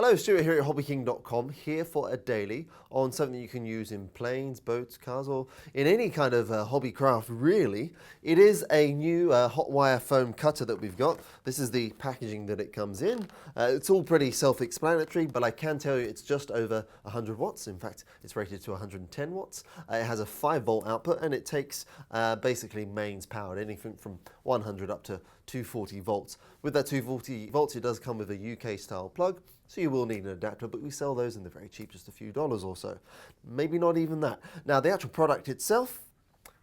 Hello, Stuart here at HobbyKing.com, here for a daily on something you can use in planes, boats, cars, or in any kind of hobby craft, really. It is a new hot wire foam cutter that we've got. This is the packaging that it comes in. It's all pretty self-explanatory, but I can tell you it's just over 100 watts. In fact, it's rated to 110 watts. It has a 5-volt output, and it takes basically mains powered, anything from 100 up to 240 volts. With that 240 volts, it does come with a UK style plug, so you will need an adapter, but we sell those and they're very cheap, just a few dollars or so. Maybe not even that. Now, the actual product itself,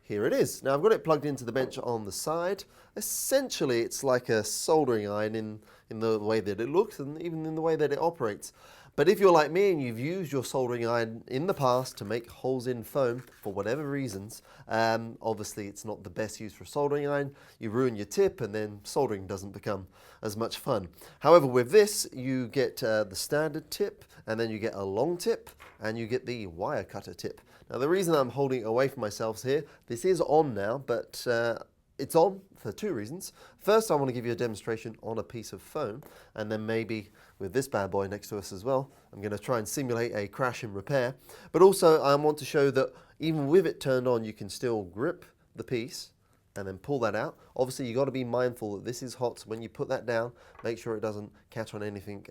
here it is. Now, I've got it plugged into the bench on the side. Essentially, it's like a soldering iron in the way that it looks and even in the way that it operates. But if you're like me and you've used your soldering iron in the past to make holes in foam for whatever reasons, obviously it's not the best use for a soldering iron. You ruin your tip and then soldering doesn't become as much fun. However, with this, you get the standard tip, and then you get a long tip, and you get the wire cutter tip. Now, the reason I'm holding it away from myself here, this is on now, but it's on for two reasons. First, I want to give you a demonstration on a piece of foam, and then maybe with this bad boy next to us as well, I'm going to try and simulate a crash and repair. But also, I want to show that even with it turned on, you can still grip the piece and then pull that out. Obviously, you've got to be mindful that this is hot, so when you put that down, make sure it doesn't catch on anything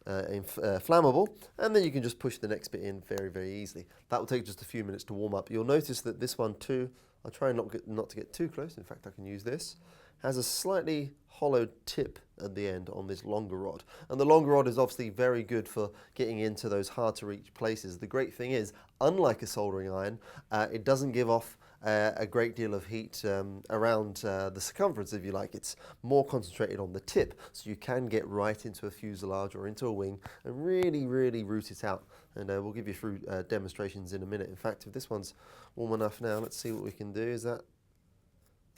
flammable, and then you can just push the next bit in very, very easily. That will take just a few minutes to warm up. You'll notice that this one too, I'll try not to get too close, in fact I can use this, has a slightly hollowed tip at the end on this longer rod. And the longer rod is obviously very good for getting into those hard to reach places. The great thing is, unlike a soldering iron, it doesn't give off a great deal of heat around the circumference, if you like. It's more concentrated on the tip, so you can get right into a fuselage or into a wing and really, really root it out. And we'll give you through demonstrations in a minute. In fact, if this one's warm enough now, let's see what we can do. Is that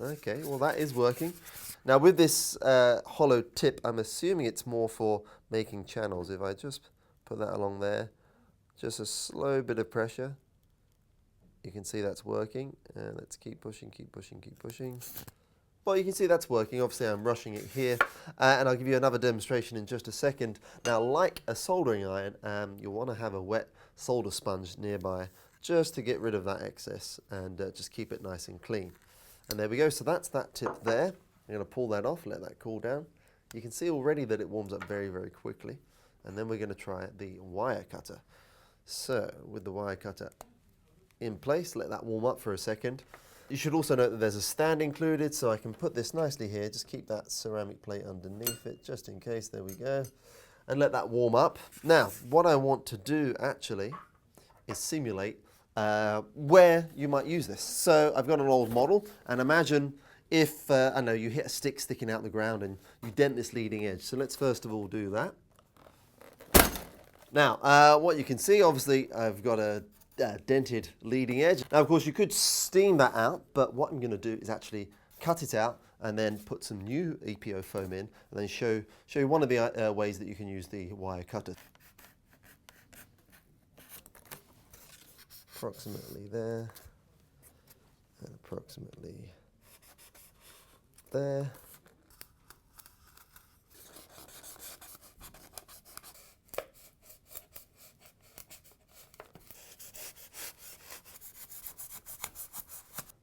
okay? Well, that is working. Now, with this hollow tip, I'm assuming it's more for making channels. If I just put that along there, just a slow bit of pressure, you can see that's working. Let's keep pushing, keep pushing, keep pushing. Well, you can see that's working. Obviously, I'm rushing it here, and I'll give you another demonstration in just a second. Now, like a soldering iron, you'll want to have a wet solder sponge nearby just to get rid of that excess and just keep it nice and clean. And there we go. So that's that tip there. I'm going to pull that off, let that cool down. You can see already that it warms up very, very quickly. And then we're going to try the wire cutter. So with the wire cutter in place, let that warm up for a second. You should also note that there's a stand included, so I can put this nicely here. Just keep that ceramic plate underneath it, just in case. There we go. And let that warm up. Now, what I want to do actually is simulate where you might use this. So I've got an old model, and imagine if, I know, you hit a stick sticking out the ground and you dent this leading edge. So let's first of all do that. Now, what you can see, obviously, I've got a dented leading edge. Now, of course, you could steam that out, but what I'm going to do is actually cut it out and then put some new EPO foam in, and then show you one of the ways that you can use the wire cutter. Approximately there, and approximately there.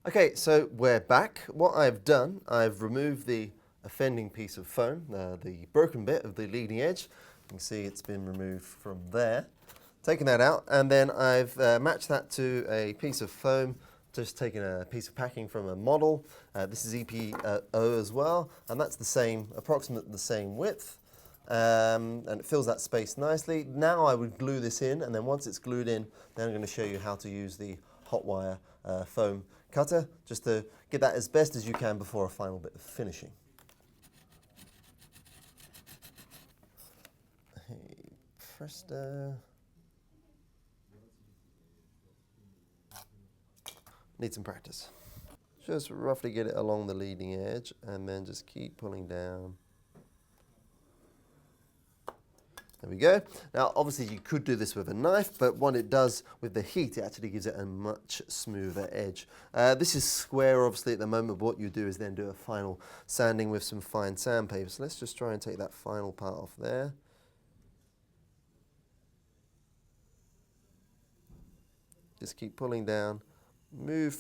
Okay, so we're back. What I've done, I've removed the offending piece of foam, the broken bit of the leading edge. You can see it's been removed from there. Taken that out, and then I've matched that to a piece of foam, just taken a piece of packing from a model. This is EPO as well, and that's the same, approximately the same width. And it fills that space nicely. Now I would glue this in, and then once it's glued in, then I'm going to show you how to use the hot wire foam cutter, just to get that as best as you can before a final bit of finishing. Hey, presto. Need some practice. Just roughly get it along the leading edge and then just keep pulling down. There we go. Now, obviously you could do this with a knife, but what it does with the heat, it actually gives it a much smoother edge. This is square, obviously, at the moment, but what you do is then do a final sanding with some fine sandpaper. So let's just try and take that final part off there. Just keep pulling down, move,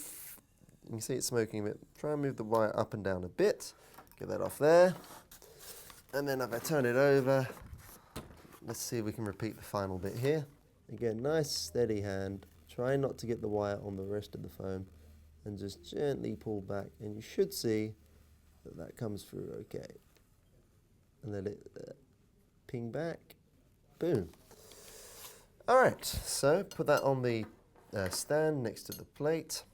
you can see it's smoking a bit. Try and move the wire up and down a bit. Get that off there. And then if I turn it over, let's see if we can repeat the final bit here. Again, nice steady hand. Try not to get the wire on the rest of the foam and just gently pull back, and you should see that that comes through okay. And let it ping back. Boom. All right, so put that on the stand next to the plate.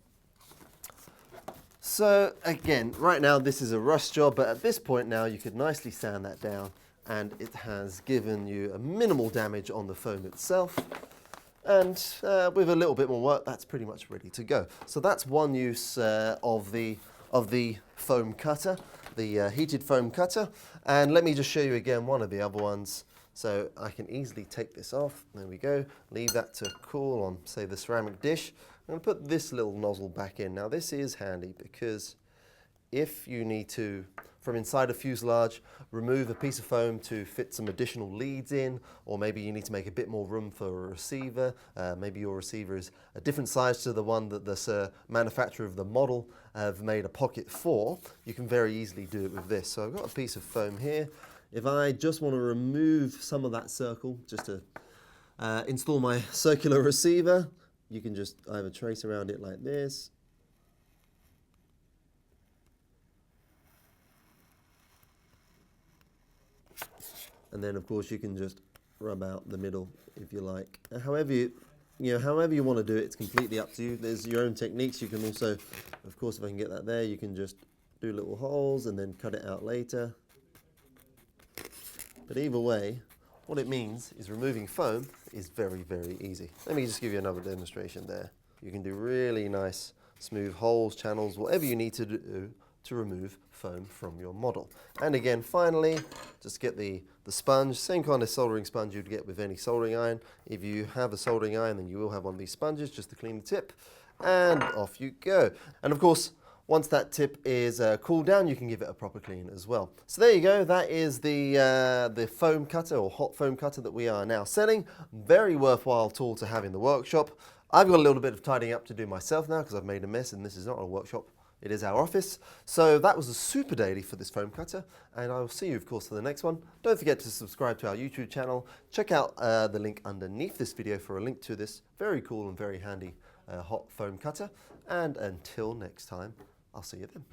So again, right now this is a rust job, but at this point now you could nicely sand that down, and it has given you a minimal damage on the foam itself. And with a little bit more work, that's pretty much ready to go. So that's one use of the foam cutter, the heated foam cutter. And let me just show you again one of the other ones. So I can easily take this off. There we go. Leave that to cool on, say, the ceramic dish. I'm going to put this little nozzle back in. Now this is handy because if you need to, from inside a fuselage, remove a piece of foam to fit some additional leads in, or maybe you need to make a bit more room for a receiver. Maybe your receiver is a different size to the one that the manufacturer of the model have made a pocket for. You can very easily do it with this. So I've got a piece of foam here. If I just want to remove some of that circle, just to install my circular receiver, you can just either trace around it like this, and then of course you can just rub out the middle if you like. However you want to do it, it's completely up to you. There's your own techniques. You can also, of course, if I can get that there, you can just do little holes and then cut it out later. But either way, what it means is removing foam is very, very easy. Let me just give you another demonstration there. You can do really nice, smooth holes, channels, whatever you need to do to remove foam from your model. And again, finally, just get the sponge, same kind of soldering sponge you'd get with any soldering iron. If you have a soldering iron, then you will have one of these sponges just to clean the tip, and off you go. And of course, once that tip is cooled down, you can give it a proper clean as well. So there you go. That is the foam cutter, or hot foam cutter, that we are now selling. Very worthwhile tool to have in the workshop. I've got a little bit of tidying up to do myself now because I've made a mess, and this is not a workshop. It is our office. So that was a super daily for this foam cutter, and I will see you, of course, for the next one. Don't forget to subscribe to our YouTube channel. Check out the link underneath this video for a link to this very cool and very handy hot foam cutter. And until next time, I'll see you then.